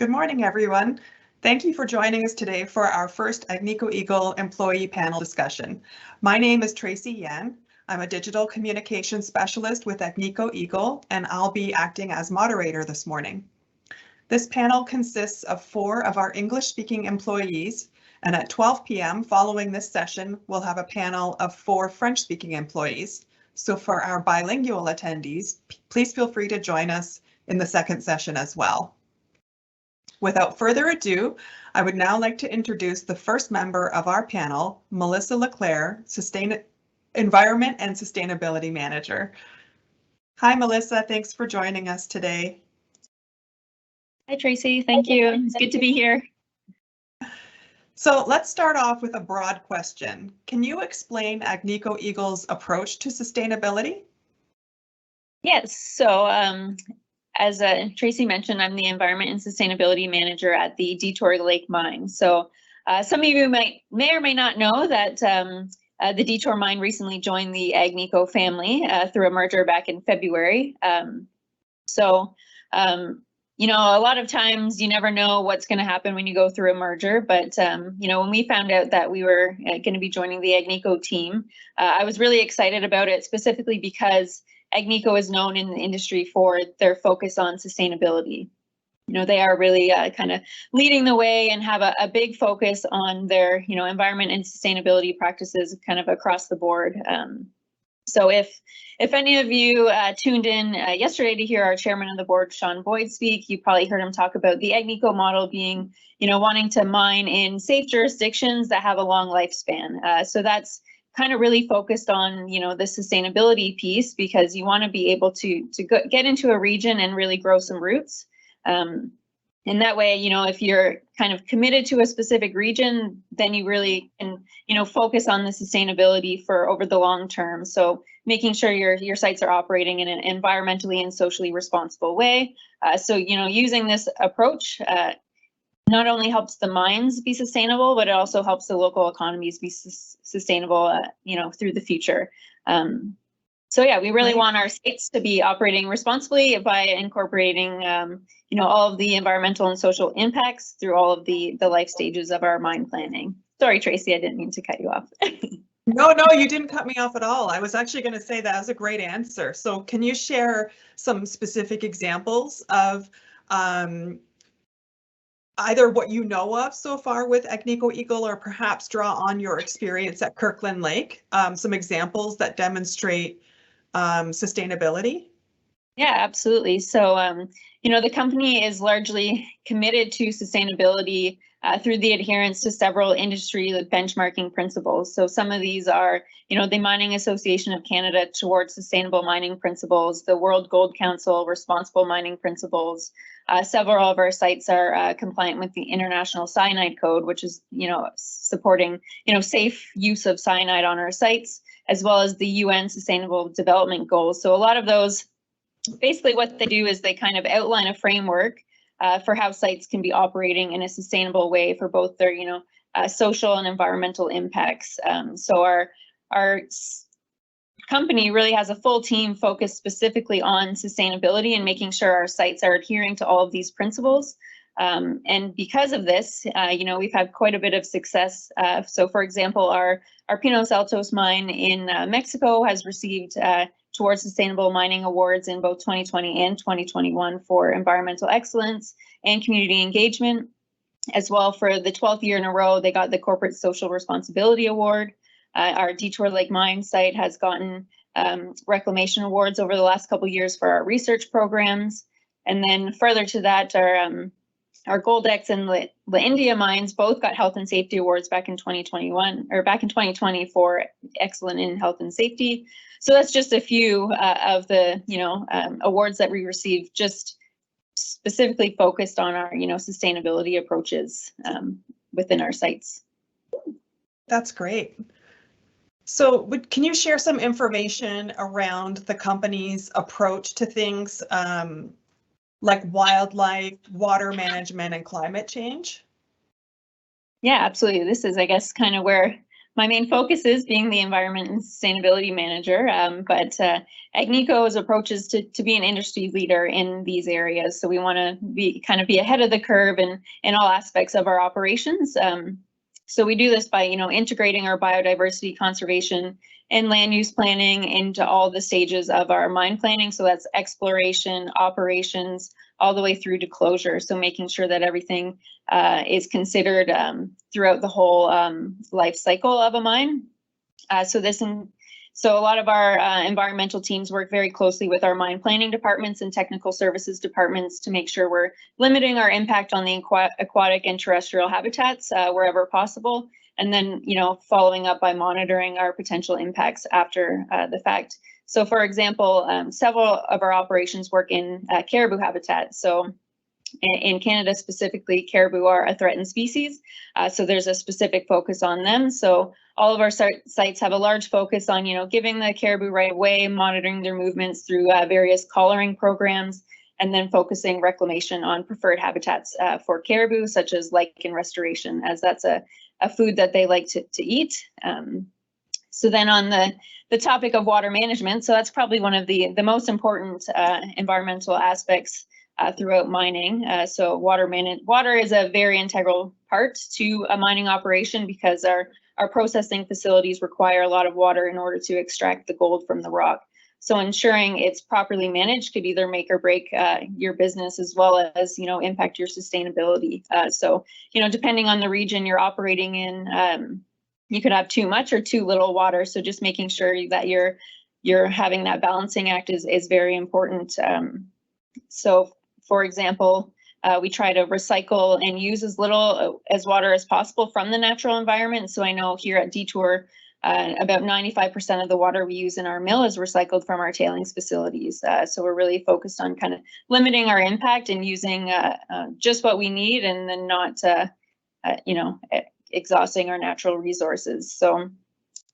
Good morning, everyone. Thank you for joining us today for our first Agnico Eagle employee panel discussion. My name is Tracy Yan. I'm a digital communications specialist with Agnico Eagle, and I'll be acting as moderator this morning. This panel consists of 4 of our English-speaking employees, and at 12 p.m. following this session, we'll have a panel of 4 French-speaking employees. So for our bilingual attendees, please feel free to join us in the second session as well. Without further ado, I would now like to introduce the first member of our panel, Melissa Leclerc, Environment and Sustainability Manager. Hi, Melissa. Thanks for joining us today. Hi, Tracy. Thank you. It's good to be here. So let's start off with a broad question. Can you explain Agnico Eagle's approach to sustainability? Yes. So as Tracy mentioned, I'm the Environment and Sustainability Manager at the Detour Lake Mine. So some of you may or may not know that the Detour Mine recently joined the Agnico family through a merger back in February. You know, a lot of times you never know what's going to happen when you go through a merger. But, you know, when we found out that we were going to be joining the Agnico team, I was really excited about it, specifically because Agnico is known in the industry for their focus on sustainability. You know, they are really kind of leading the way and have a big focus on their, you know, environment and sustainability practices kind of across the board. So if any of you tuned in yesterday to hear our chairman of the board, Sean Boyd, speak, you probably heard him talk about the Agnico model being, you know, wanting to mine in safe jurisdictions that have a long lifespan. So that's kind of really focused on, you know, the sustainability piece, because you want to be able to get into a region and really grow some roots. And that way, you know, if you're kind of committed to a specific region, then you really can, you know, focus on the sustainability for over the long term. So making sure your sites are operating in an environmentally and socially responsible way. So, you know, using this approach not only helps the mines be sustainable, but it also helps the local economies be sustainable, you know, through the future. So yeah, we really want our sites to be operating responsibly by incorporating, you know, all of the environmental and social impacts through all of the life stages of our mine planning. Sorry, Tracy, I didn't mean to cut you off. No, you didn't cut me off at all. I was actually going to say that was a great answer. So can you share some specific examples of either what you know of so far with Agnico Eagle, or perhaps draw on your experience at Kirkland Lake, some examples that demonstrate sustainability? Yeah, absolutely. So, you know, the company is largely committed to sustainability through the adherence to several industry benchmarking principles. So some of these are, you know, the Mining Association of Canada towards Sustainable Mining Principles, the World Gold Council Responsible Mining Principles. Several of our sites are compliant with the International Cyanide Code, which is, you know, supporting, you know, safe use of cyanide on our sites, as well as the UN Sustainable Development Goals. So a lot of those, basically what they do is they kind of outline a framework for how sites can be operating in a sustainable way for both their, you know, social and environmental impacts. So our company really has a full team focused specifically on sustainability and making sure our sites are adhering to all of these principles. And because of this, you know, we've had quite a bit of success. So for example, our Pinos Altos mine in Mexico has received towards Sustainable Mining Awards in both 2020 and 2021 for environmental excellence and community engagement. As well, for the 12th year in a row, they got the Corporate Social Responsibility Award. Our Detour Lake Mine site has gotten reclamation awards over the last couple of years for our research programs. And then further to that, our Goldex and La India mines both got health and safety awards back in 2021 or back in 2020 for excellent in health and safety. So that's just a few of the, you know, awards that we received, just specifically focused on our, you know, sustainability approaches within our sites. That's great. So can you share some information around the company's approach to things like wildlife, water management, and climate change? Yeah, absolutely. This is, I guess, kind of where my main focus is being the environment and sustainability manager, but Agnico's approach is to be an industry leader in these areas. So we want to be ahead of the curve in all aspects of our operations. So we do this by, integrating our biodiversity conservation and land use planning into all the stages of our mine planning. So that's exploration, operations, all the way through to closure. So making sure that everything is considered throughout the whole life cycle of a mine. So a lot of our environmental teams work very closely with our mine planning departments and technical services departments to make sure we're limiting our impact on the aquatic and terrestrial habitats wherever possible. And then, following up by monitoring our potential impacts after the fact. So for example, several of our operations work in caribou habitat. So in Canada specifically, caribou are a threatened species. So there's a specific focus on them. So all of our sites have a large focus on, giving the caribou right of way, monitoring their movements through various collaring programs, and then focusing reclamation on preferred habitats for caribou, such as lichen restoration, as that's a food that they like to eat. So then on the topic of water management, so that's probably one of the most important environmental aspects throughout mining. So water is a very integral part to a mining operation because our processing facilities require a lot of water in order to extract the gold from the rock. So ensuring it's properly managed could either make or break your business, as well as, impact your sustainability. So, depending on the region you're operating in, you could have too much or too little water. So just making sure that you're having that balancing act is very important. So for example, we try to recycle and use as little as water as possible from the natural environment. So I know here at Detour, about 95% of the water we use in our mill is recycled from our tailings facilities. So we're really focused on kind of limiting our impact and using just what we need, and then not, exhausting our natural resources. So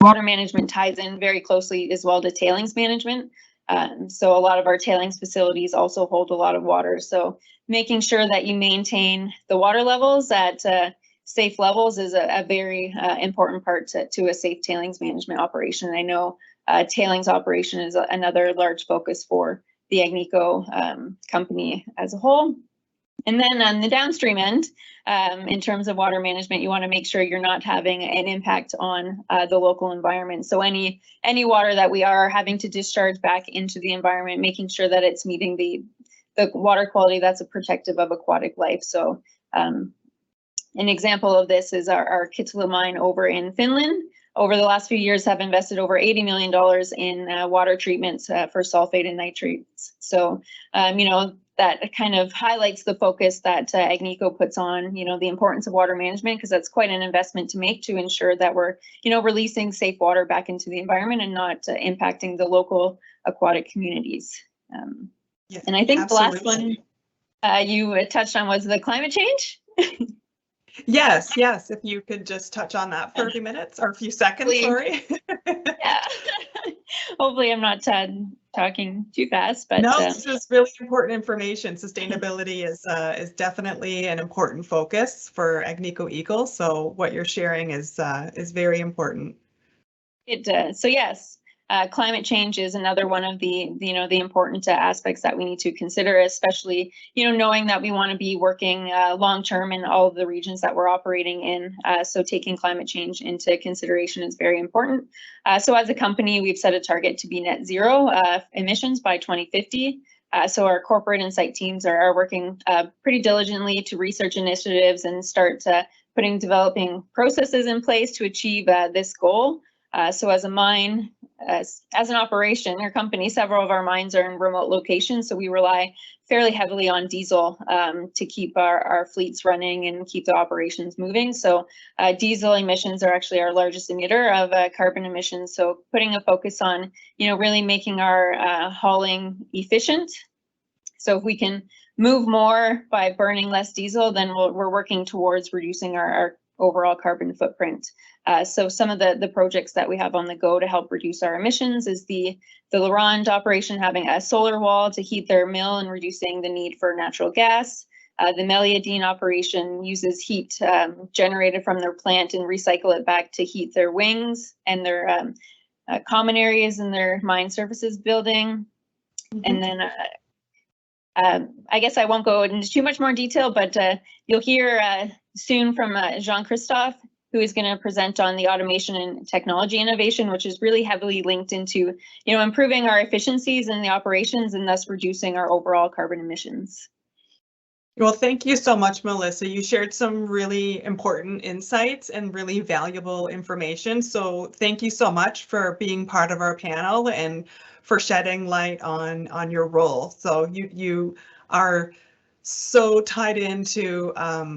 water management ties in very closely as well to tailings management. So a lot of our tailings facilities also hold a lot of water. So making sure that you maintain the water levels at safe levels is a very important part to a safe tailings management operation. I know tailings operation is another large focus for the Agnico company as a whole. And then on the downstream end, in terms of water management, you want to make sure you're not having an impact on the local environment. So any water that we are having to discharge back into the environment, making sure that it's meeting the water quality that's protective of aquatic life. So an example of this is our Kittilä mine over in Finland. Over the last few years, have invested over $80 million in water treatments for sulfate and nitrates. So, that kind of highlights the focus that Agnico puts on, the importance of water management, because that's quite an investment to make to ensure that we're, releasing safe water back into the environment and not impacting the local aquatic communities. Yes, and I think absolutely. The last one you touched on was the climate change. Yes. If you could just touch on that for a few minutes or a few seconds, sorry. Yeah. Hopefully I'm not talking too fast, but no, this is really important information. Sustainability is definitely an important focus for Agnico Eagles. So what you're sharing is very important. It does. So yes, climate change is another one of the important aspects that we need to consider, especially knowing that we want to be working long term in all of the regions that we're operating in. So taking climate change into consideration is very important. So as a company, we've set a target to be net zero emissions by 2050. So our corporate and site teams are working pretty diligently to research initiatives and start developing processes in place to achieve this goal. So as a mine, as an operation or company, several of our mines are in remote locations, so we rely fairly heavily on diesel to keep our fleets running and keep the operations moving. So diesel emissions are actually our largest emitter of carbon emissions. So putting a focus on, really making our hauling efficient. So if we can move more by burning less diesel, then we're working towards reducing our overall carbon footprint. So some of the projects that we have on the go to help reduce our emissions is the LaRonde operation having a solar wall to heat their mill and reducing the need for natural gas. The Meliadine operation uses heat generated from their plant and recycle it back to heat their wings and their common areas in their mine services building. And then I guess I won't go into too much more detail, but you'll hear soon from Jean-Christophe, who is going to present on the automation and technology innovation, which is really heavily linked into, improving our efficiencies in the operations and thus reducing our overall carbon emissions. Well, thank you so much, Melissa. You shared some really important insights and really valuable information. So thank you so much for being part of our panel and for shedding light on your role. So you are so tied into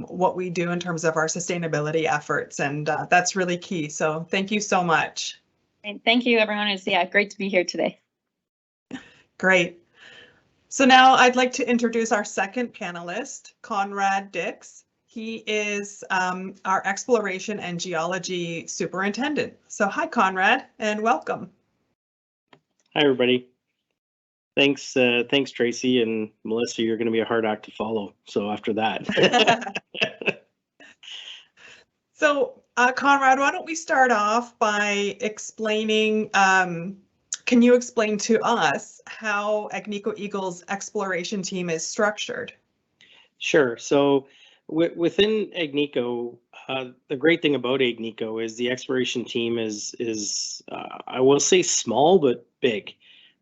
what we do in terms of our sustainability efforts, and that's really key. So thank you so much. And thank you, everyone. It's great to be here today. Great. So now I'd like to introduce our second panelist, Conrad Dix. He is our exploration and geology superintendent. So hi, Conrad, and welcome. Hi, everybody. Thanks, Tracy and Melissa. You're going to be a hard act to follow. So after that. So Conrad, why don't we start off by explaining, can you explain to us how Agnico Eagles exploration team is structured? Sure. So within Agnico, the great thing about Agnico is the exploration team is I will say small but big.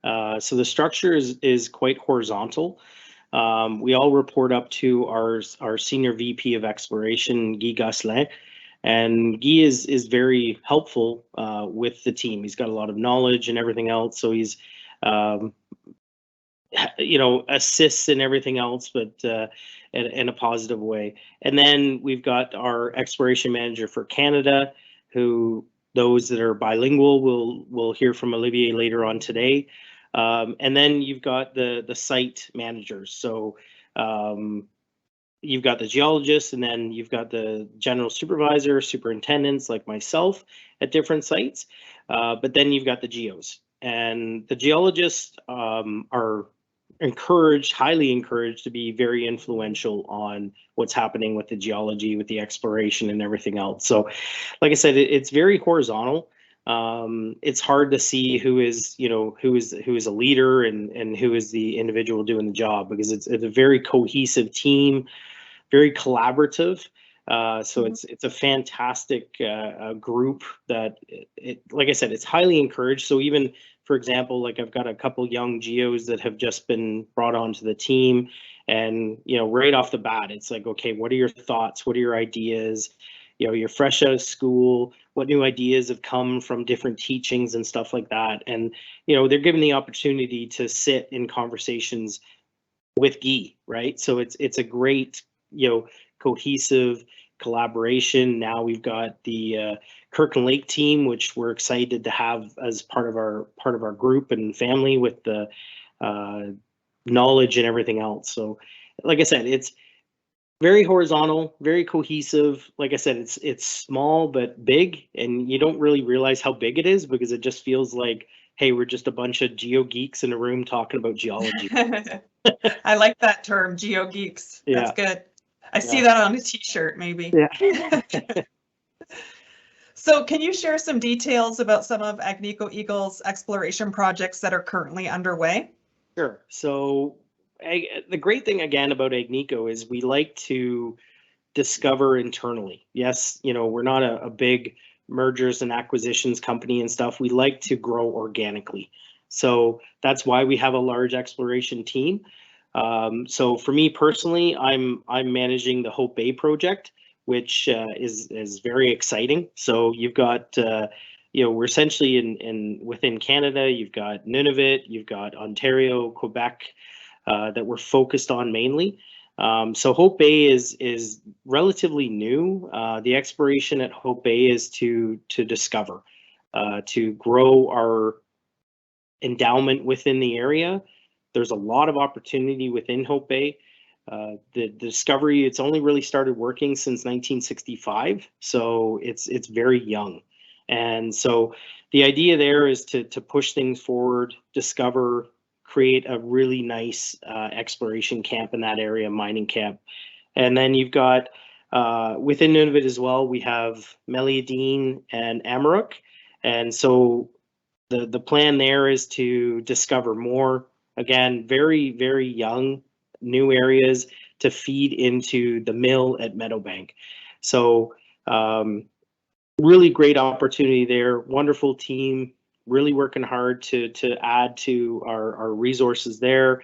So the structure is quite horizontal. We all report up to our senior VP of exploration, Guy Gosselin. And Guy is very helpful with the team. He's got a lot of knowledge and everything else. So he's, assists in everything else, but in a positive way. And then we've got our exploration manager for Canada, who those that are bilingual will hear from Olivier later on today. And then you've got the site managers. So you've got the geologists, and then you've got the general supervisor, superintendents like myself at different sites. But then you've got the geos, and the geologists are highly encouraged to be very influential on what's happening with the geology, with the exploration and everything else. So like I said, it's very horizontal. It's hard to see who is a leader and who is the individual doing the job, because it's a very cohesive team, very collaborative. So it's a fantastic group that, like I said, it's highly encouraged. So even, for example, like I've got a couple young geos that have just been brought onto the team, and right off the bat, it's like, okay, what are your thoughts? What are your ideas? You're fresh out of school. What new ideas have come from different teachings and stuff like that? And they're given the opportunity to sit in conversations with Guy, right? So it's a great cohesive collaboration. Now we've got the Kirkland Lake team, which we're excited to have as part of our group and family, with the knowledge and everything else. So like I said, it's very horizontal, very cohesive. Like I said, it's small but big, and you don't really realize how big it is, because it just feels like, hey, we're just a bunch of geo geeks in a room talking about geology. I like that term, geo geeks. That's good. I see that on a t-shirt, maybe. Yeah. So can you share some details about some of Agnico Eagles exploration projects that are currently underway? Sure. So the great thing again about Agnico is we like to discover internally. Yes, we're not a big mergers and acquisitions company and stuff. We like to grow organically. So that's why we have a large exploration team. So for me personally, I'm managing the Hope Bay project, which is very exciting. So you've got we're essentially within Canada. You've got Nunavut, you've got Ontario, Quebec, that we're focused on mainly. So Hope Bay is relatively new. The exploration at Hope Bay is to discover, to grow our endowment within the area. There's a lot of opportunity within Hope Bay. The discovery, it's only really started working since 1965, so it's very young. And so the idea there is to push things forward, discover, create a really nice exploration camp in that area, mining camp, And then you've got within Nunavut as well, we have Meliadine and Amaroq. And so the plan there is to discover more, again, very, very young, new areas to feed into the mill at Meadowbank. So really great opportunity there, wonderful team, really working hard to add to our resources there.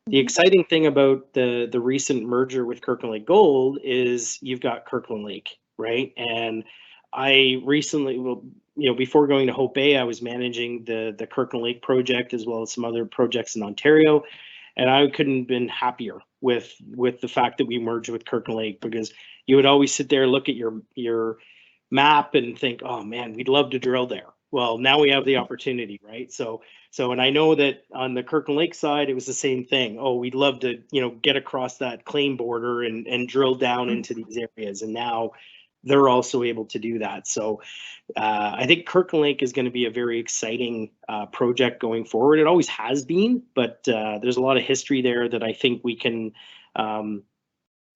The exciting thing about the recent merger with Kirkland Lake Gold is you've got Kirkland Lake, right? And I recently, well, before going to Hope Bay, I was managing the Kirkland Lake project as well as some other projects in Ontario, and I couldn't have been happier with the fact that we merged with Kirkland Lake, because you would always sit there, look at your map and think, oh man, we'd love to drill there. Well, now we have the opportunity, right? So, and I know that on the Kirkland Lake side, it was the same thing. Oh, we'd love to, get across that claim border and drill down into these areas. And now they're also able to do that. So I think Kirkland Lake is going to be a very exciting project going forward. It always has been, but there's a lot of history there that I think we can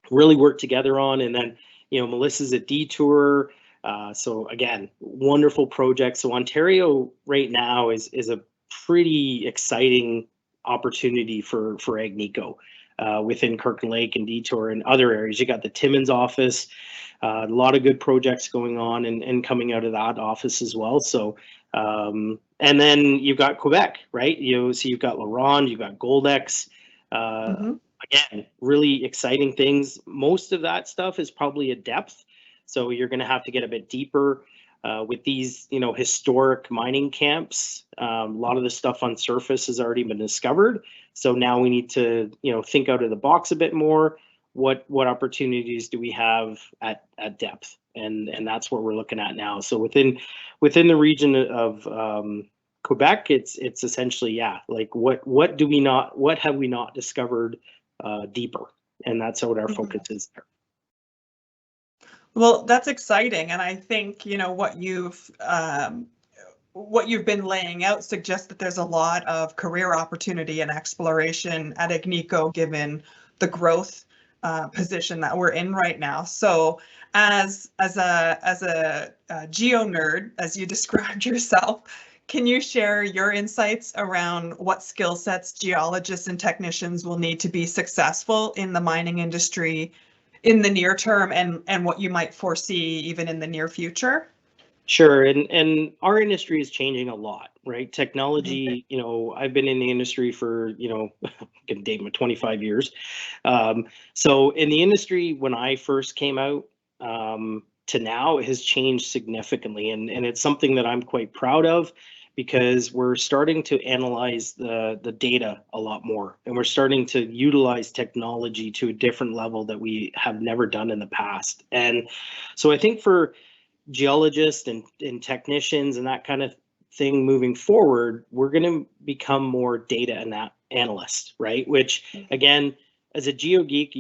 really work together on. And then, Melissa's at Detour. So again, wonderful project. So Ontario right now is a pretty exciting opportunity for Agnico within Kirkland Lake and Detour and other areas. You got the Timmins office, a lot of good projects going on and coming out of that office as well. So and then you've got Quebec, right? So you've got LaRonde, you've got Goldex. Again, really exciting things. Most of that stuff is probably at depth. So you're going to have to get a bit deeper with these, historic mining camps. A lot of the stuff on surface has already been discovered. So now we need to, think out of the box a bit more. What opportunities do we have at depth? And that's what we're looking at now. So within the region of Quebec, it's essentially, like what have we not discovered deeper? And that's what our focus is there. Well, that's exciting, and I think what you've been laying out suggests that there's a lot of career opportunity and exploration at Agnico, given the growth position that we're in right now. So, as a geo nerd, as you described yourself, can you share your insights around what skill sets geologists and technicians will need to be successful in the mining industry in the near term, and what you might foresee even in the near future? Sure, and our industry is changing a lot, right? Technology, I've been in the industry for, I can date my 25 years. So in the industry, when I first came out to now, it has changed significantly, and it's something that I'm quite proud of, because we're starting to analyze the data a lot more, and we're starting to utilize technology to a different level that we have never done in the past. And so I think for geologists and technicians and that kind of thing moving forward, we're going to become more data analysts, right? Which, again, as a geo geek,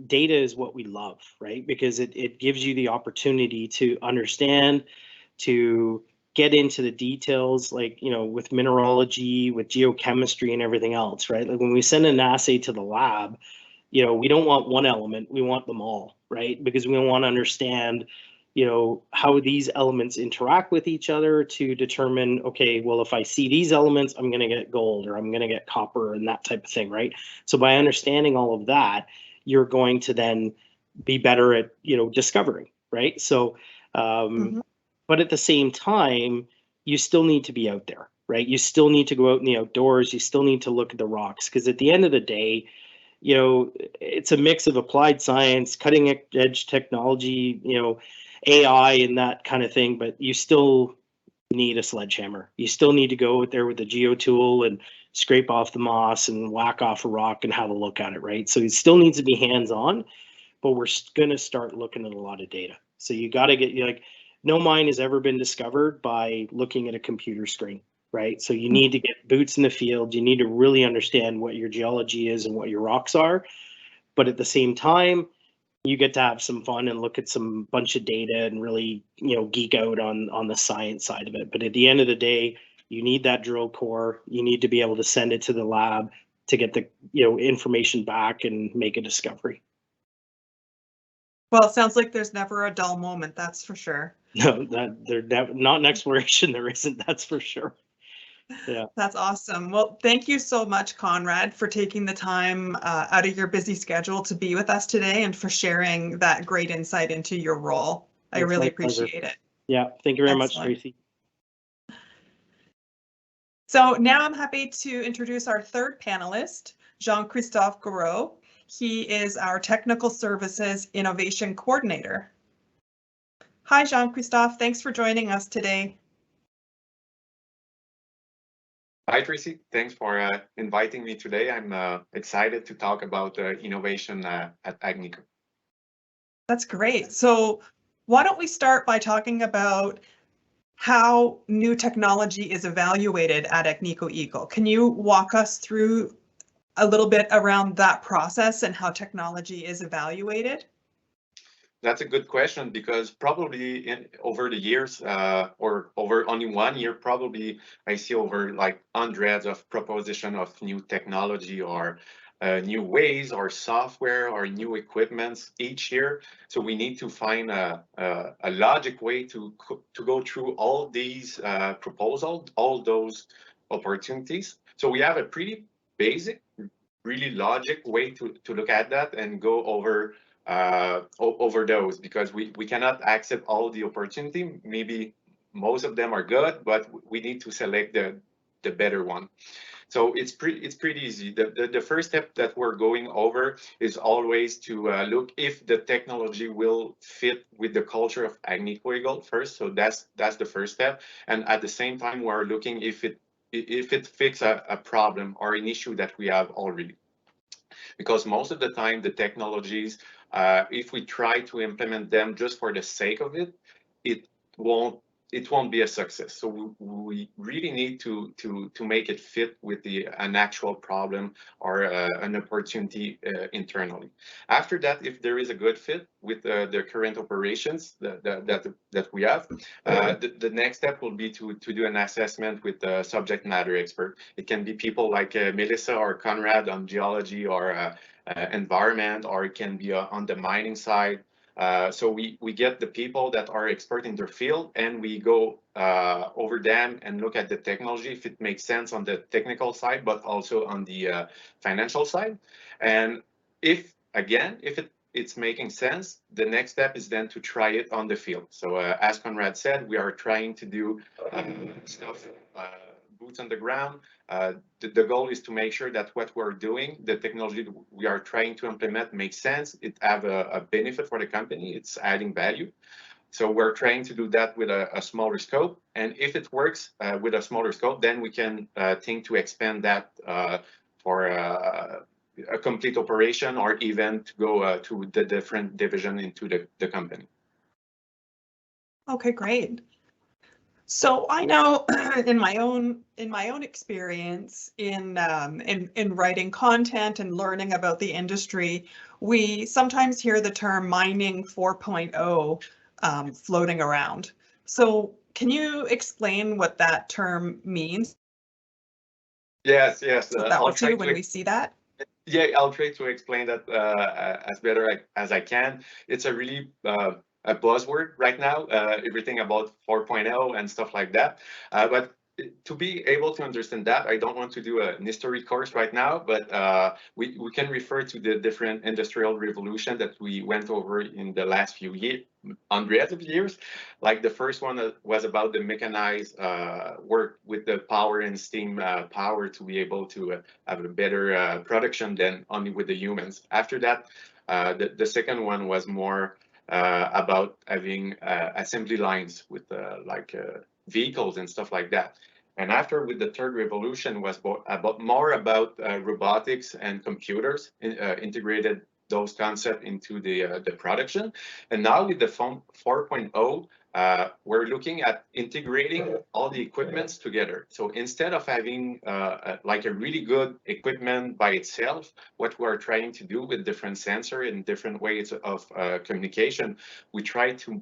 data is what we love, right? Because it gives you the opportunity to understand, to get into the details, like, with mineralogy, with geochemistry and everything else, right? Like when we send an assay to the lab, we don't want one element, we want them all, right? Because we want to understand, how these elements interact with each other to determine, okay, well, if I see these elements, I'm going to get gold or I'm going to get copper and that type of thing, right? So by understanding all of that, you're going to then be better at, discovering, right? So, but at the same time, you still need to be out there, right? You still need to go out in the outdoors. You still need to look at the rocks, because at the end of the day, it's a mix of applied science, cutting edge technology, AI and that kind of thing, but you still need a sledgehammer. You still need to go out there with a geo tool and scrape off the moss and whack off a rock and have a look at it, right? So it still needs to be hands-on, but we're going to start looking at a lot of data. So you got to get, no mine has ever been discovered by looking at a computer screen, right? So you need to get boots in the field. You need to really understand what your geology is and what your rocks are. But at the same time, you get to have some fun and look at some bunch of data and really, geek out on the science side of it. But at the end of the day, you need that drill core. You need to be able to send it to the lab to get the, information back and make a discovery. Well, it sounds like there's never a dull moment, that's for sure. No, not in exploration. There isn't. That's for sure. Yeah. That's awesome. Well, thank you so much, Conrad, for taking the time out of your busy schedule to be with us today and for sharing that great insight into your role. I It's really my pleasure. appreciate it. Yeah. Thank you very much, Excellent. Tracy. So now I'm happy to introduce our third panelist, Jean-Christophe Gouraud. He is our Technical Services Innovation Coordinator. Hi, Jean-Christophe. Thanks for joining us today. Hi, Tracy. Thanks for inviting me today. I'm excited to talk about innovation at Agnico. That's great. So why don't we start by talking about how new technology is evaluated at Agnico Eagle? Can you walk us through a little bit around that process and how technology is evaluated? That's a good question because probably over the years or over only 1 year, probably I see over like hundreds of proposition of new technology or new ways or software or new equipments each year. So we need to find a logic way to go through all these proposals, all those opportunities. So we have a pretty basic, really logic way to look at that and go over those because we cannot accept all the opportunity. Maybe most of them are good, but we need to select the better one. So it's pretty easy. The first step that we're going over is always to look if the technology will fit with the culture of Agnico Eagle first. So that's the first step. And at the same time, we're looking if it fixes a problem or an issue that we have already. Because most of the time, the technologies, if we try to implement them just for the sake of it, it won't be a success. So we really need to make it fit with an actual problem or an opportunity internally. After that, if there is a good fit with the current operations that we have, the next step will be to do an assessment with the subject matter expert. It can be people like Melissa or Conrad on geology or environment, or it can be on the mining side. So we get the people that are expert in their field and we go over them and look at the technology if it makes sense on the technical side, but also on the financial side. And if it's making sense, the next step is then to try it on the field. So as Conrad said, we are trying to do stuff boots on the ground. The goal is to make sure that what we're doing, the technology we are trying to implement makes sense. It have a benefit for the company. It's adding value. So we're trying to do that with a smaller scope. And if it works with a smaller scope, then we can think to expand that for a complete operation or even to go to the different division into the company. Okay, great. So I know in my own experience in writing content and learning about the industry, we sometimes hear the term mining 4.0 floating around. So can you explain what that term means? Yes. What that will do when we see that? Yeah, I'll try to explain that as better as I can. It's a really a buzzword right now, everything about 4.0 and stuff like that. But to be able to understand that, I don't want to do a history course right now, but we can refer to the different industrial revolution that we went over in the last few years, hundreds of years. Like the first one was about the mechanized work with the power and steam power to be able to have a better production than only with the humans. After that, the second one was more about having assembly lines with vehicles and stuff like that. And after, with the third revolution, was more about robotics and computers integrated those concepts into the production. And now with the 4.0, we're looking at integrating all the equipments together. So instead of having like a really good equipment by itself, what we're trying to do with different sensors and different ways of communication, we try to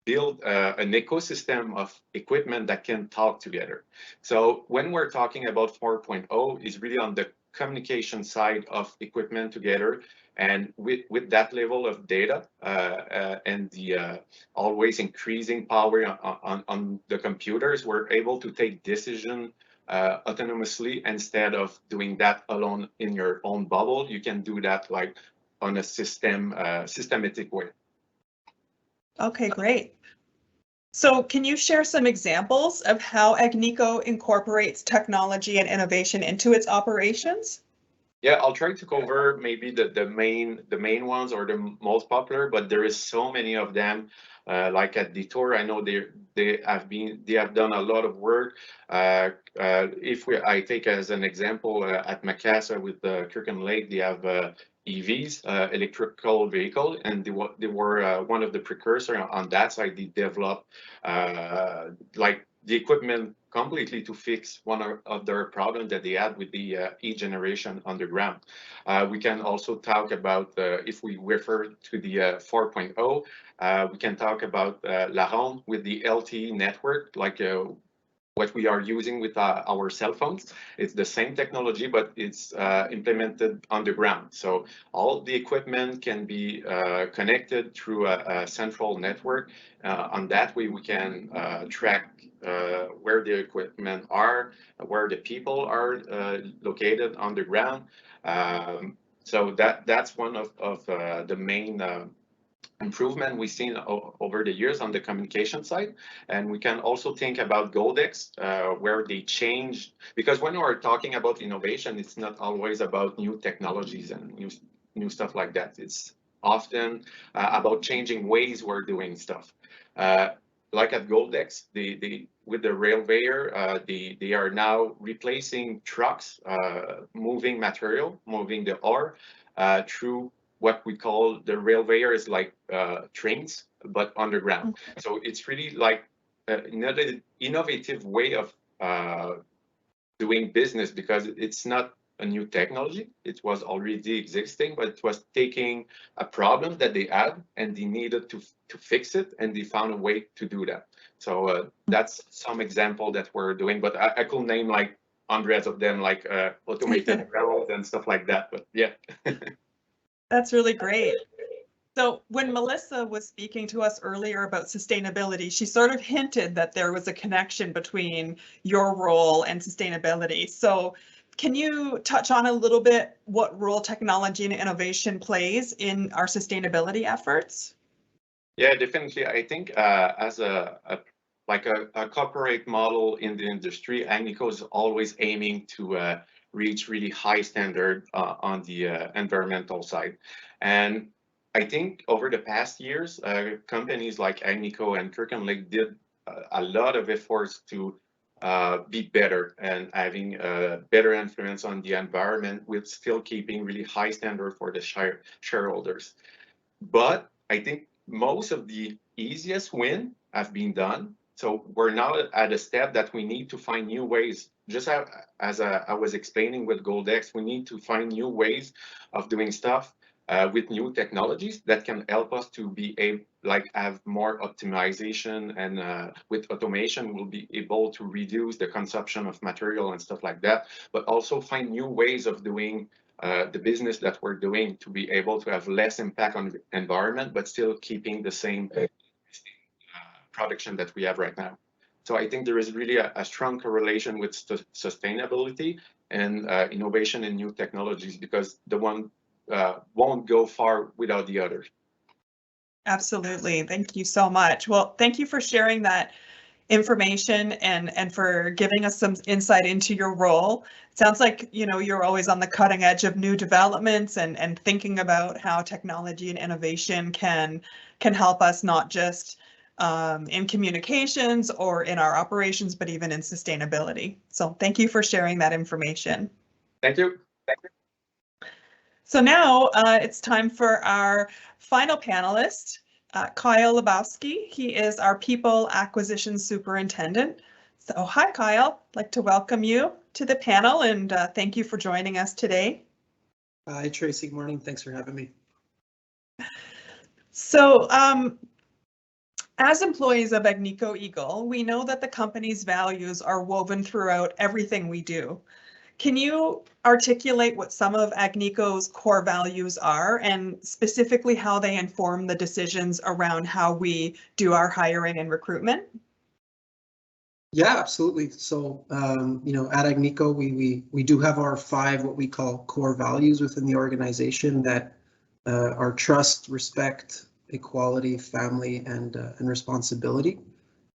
build an ecosystem of equipment that can talk together. So when we're talking about 4.0, is really on the communication side of equipment together. And with that level of data and the always increasing power on the computers, we're able to take decision autonomously instead of doing that alone in your own bubble. You can do that like on a systematic way. Okay, great. So can you share some examples of how Agnico incorporates technology and innovation into its operations? Yeah, I'll try to cover maybe the main ones or the most popular, but there is so many of them. Like at Detour, I know they have done a lot of work. If I take as an example at Macassa with Kirkland Lake, they have EVs, electrical vehicle, and they were one of the precursors on that side. They developed like the equipment completely to fix one of their problems that they had with the e-generation underground. We can also talk about, if we refer to the 4.0, we can talk about La Ronde with the LTE network, like what we are using with our cell phones. It's the same technology, but it's implemented underground. So all the equipment can be connected through a central network. On that way, we can track where the equipment are, where the people are located underground. So that's one of the main improvement we've seen over the years on the communication side. And we can also think about Goldex, where they changed, because when we're talking about innovation, it's not always about new technologies and new stuff like that. It's often about changing ways we're doing stuff. Like at Goldex, with the railwayer, they are now replacing trucks, moving material, moving the ore through what we call the railwayer is like trains, but underground. So it's really like another innovative way of doing business, because it's not a new technology. It was already existing, but it was taking a problem that they had and they needed to fix it, and they found a way to do that. So that's some example that we're doing, but I could name like hundreds of them, like automated railroads and stuff like that, but yeah. That's really great. So when Melissa was speaking to us earlier about sustainability, she sort of hinted that there was a connection between your role and sustainability. So can you touch on a little bit what role technology and innovation plays in our sustainability efforts? Yeah, definitely. I think as a corporate model in the industry, Agnico is always aiming to reach really high standard on the environmental side. And I think over the past years, companies like Agnico and Kirkland Lake did a lot of efforts to be better and having a better influence on the environment, with still keeping really high standard for the shareholders. But I think most of the easiest win have been done. So we're now at a step that we need to find new ways. Just as I was explaining with Goldex, we need to find new ways of doing stuff with new technologies that can help us to be able, like, have more optimization, and with automation, we'll be able to reduce the consumption of material and stuff like that, but also find new ways of doing the business that we're doing to be able to have less impact on the environment, but still keeping the same production that we have right now. So I think there is really a strong correlation with sustainability and innovation in new technologies, because the one won't go far without the other. Absolutely. Thank you so much. Well, thank you for sharing that information and for giving us some insight into your role. It sounds like, you know, you're always on the cutting edge of new developments and thinking about how technology and innovation can help us, not just in communications or in our operations, but even in sustainability. So thank you for sharing that information. Thank you. Thank you. So now it's time for our final panelist, Kyle Lebowski. He is our People Acquisition Superintendent. So hi, Kyle. I'd like to welcome you to the panel, and thank you for joining us today. Hi, Tracy. Good morning. Thanks for having me. So as employees of Agnico Eagle, we know that the company's values are woven throughout everything we do. Can you articulate what some of Agnico's core values are and specifically how they inform the decisions around how we do our hiring and recruitment? Yeah, absolutely. So, at Agnico, we do have our 5 what we call core values within the organization that are trust, respect, equality, family, and responsibility.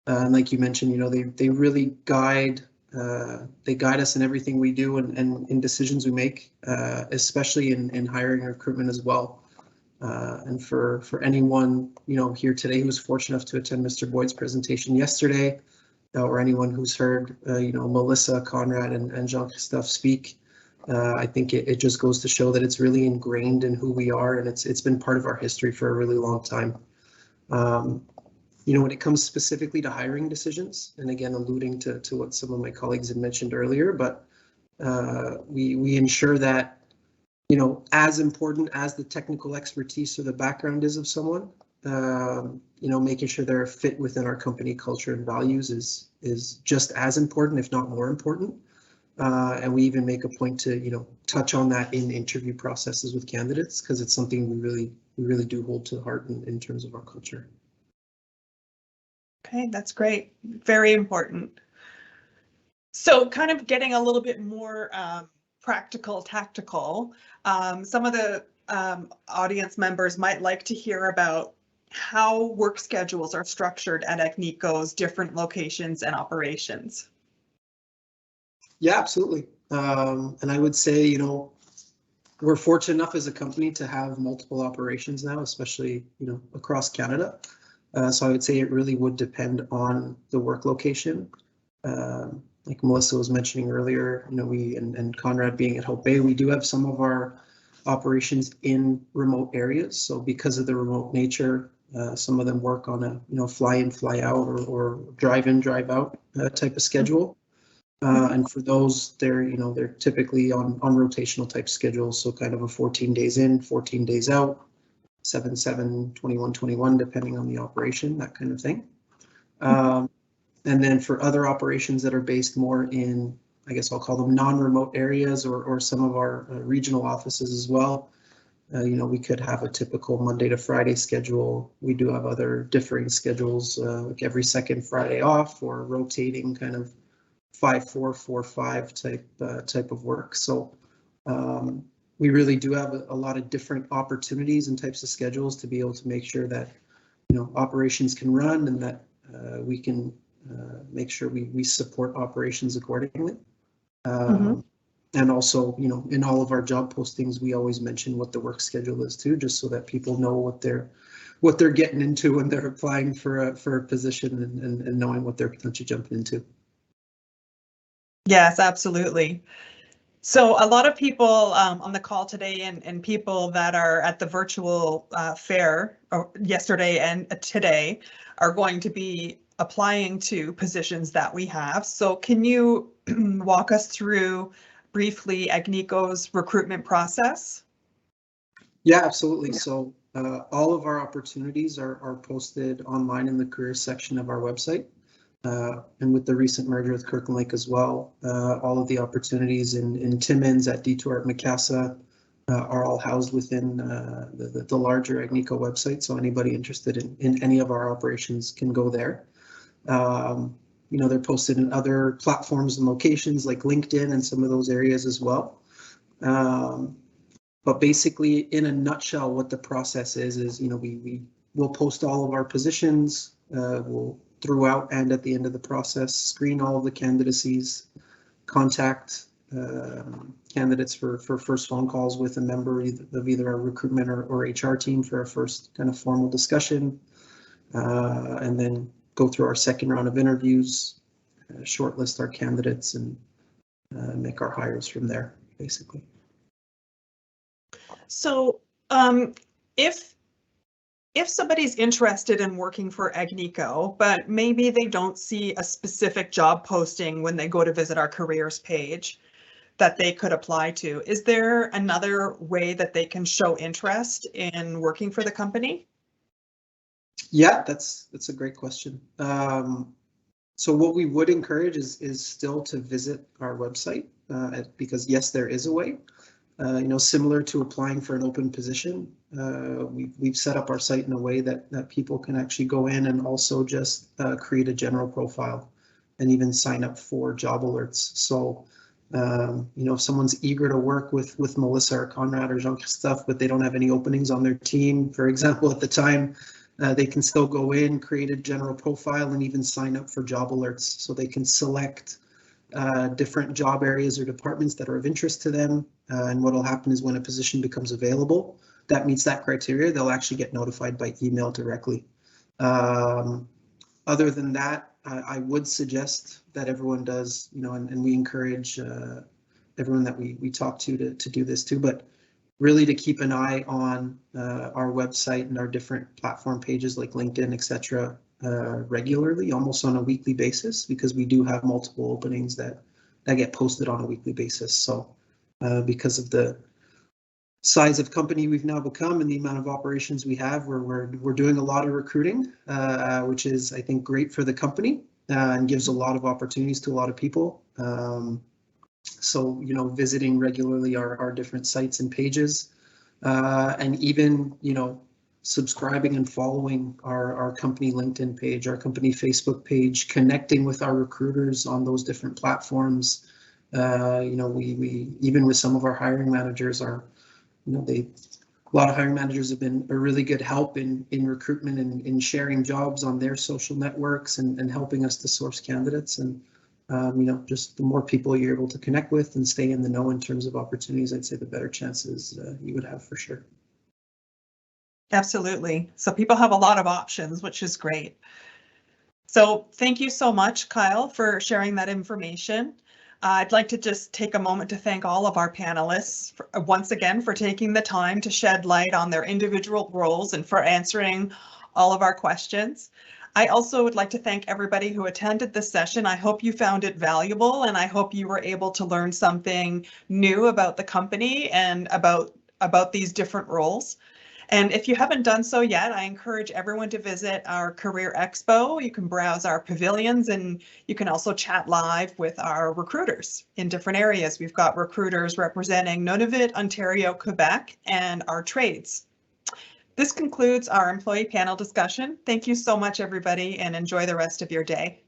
And like you mentioned, they really guide us in everything we do and in decisions we make, especially in hiring and recruitment as well. And for anyone here today who was fortunate enough to attend Mr. Boyd's presentation yesterday, or anyone who's heard Melissa, Conrad, and Jean-Christophe speak, I think it just goes to show that it's really ingrained in who we are, and it's been part of our history for a really long time. When it comes specifically to hiring decisions, and again, alluding to what some of my colleagues had mentioned earlier, but we ensure that, as important as the technical expertise or the background is of someone, making sure they're a fit within our company culture and values is just as important, if not more important. And we even make a point to, touch on that in interview processes with candidates, because it's something we really do hold to heart in terms of our culture. Okay, that's great. Very important. So kind of getting a little bit more practical, tactical, some of the audience members might like to hear about how work schedules are structured at Agnico's different locations and operations. Yeah, absolutely. And I would say, we're fortunate enough as a company to have multiple operations now, especially, across Canada. So I would say it really would depend on the work location. Like Melissa was mentioning earlier, we and Conrad being at Hope Bay, we do have some of our operations in remote areas. So because of the remote nature, some of them work on a fly in, fly out or drive in, drive out type of schedule. And for those, they're typically on rotational type schedules. So kind of a 14 days in, 14 days out, 7/7, 21/21, depending on the operation, that kind of thing. And then for other operations that are based more in, I guess I'll call them non-remote areas or some of our regional offices as well, we could have a typical Monday to Friday schedule. We do have other differing schedules, like every second Friday off or rotating kind of 5/4, 4/5 type of work. So we really do have a lot of different opportunities and types of schedules to be able to make sure that operations can run and that we can make sure we support operations accordingly. And also, in all of our job postings, we always mention what the work schedule is too, just so that people know what they're getting into when they're applying for a position and knowing what they're potentially jumping into. Yes, absolutely. So a lot of people on the call today and people that are at the virtual fair yesterday and today are going to be applying to positions that we have. So can you walk us through briefly Agnico's recruitment process? Yeah, absolutely. So all of our opportunities are posted online in the careers section of our website. And with the recent merger with Kirkland Lake as well, all of the opportunities in Timmins, at Detour, at Macassa are all housed within the larger Agnico website. So anybody interested in any of our operations can go there. They're posted in other platforms and locations like LinkedIn and some of those areas as well. But basically, in a nutshell, what the process is we will post all of our positions. We'll throughout and at the end of the process, screen all of the candidacies, contact candidates for first phone calls with a member of either our recruitment or HR team for our first kind of formal discussion, and then go through our second round of interviews, shortlist our candidates, and make our hires from there, basically. So if somebody's interested in working for Agnico, but maybe they don't see a specific job posting when they go to visit our careers page that they could apply to, is there another way that they can show interest in working for the company? Yeah, that's a great question. So what we would encourage is still to visit our website because yes, there is a way. Similar to applying for an open position, we've set up our site in a way that people can actually go in and also just create a general profile and even sign up for job alerts. So, if someone's eager to work with Melissa or Conrad or Jean-Christophe, but they don't have any openings on their team, for example, at the time, they can still go in, create a general profile, and even sign up for job alerts. So they can select different job areas or departments that are of interest to them. And what will happen is when a position becomes available that meets that criteria, they'll actually get notified by email directly. Other than that, I would suggest that everyone does, and we encourage everyone that we talk to do this too, but really to keep an eye on our website and our different platform pages like LinkedIn, etc. Regularly, almost on a weekly basis, because we do have multiple openings that get posted on a weekly basis. So because of the size of company we've now become and the amount of operations we have, we're doing a lot of recruiting, which is, I think, great for the company and gives a lot of opportunities to a lot of people. So, visiting regularly our different sites and pages, and even, subscribing and following our company LinkedIn page, our company Facebook page, connecting with our recruiters on those different platforms. We even with some of our hiring managers a lot of hiring managers have been a really good help in recruitment and in sharing jobs on their social networks and helping us to source candidates. And just the more people you're able to connect with and stay in the know in terms of opportunities, I'd say the better chances you would have for sure. Absolutely. So people have a lot of options, which is great. So thank you so much, Kyle, for sharing that information. I'd like to just take a moment to thank all of our panelists once again for taking the time to shed light on their individual roles and for answering all of our questions. I also would like to thank everybody who attended this session. I hope you found it valuable, and I hope you were able to learn something new about the company and about these different roles. And if you haven't done so yet, I encourage everyone to visit our Career Expo. You can browse our pavilions and you can also chat live with our recruiters in different areas. We've got recruiters representing Nunavut, Ontario, Quebec, and our trades. This concludes our employee panel discussion. Thank you so much, everybody, and enjoy the rest of your day.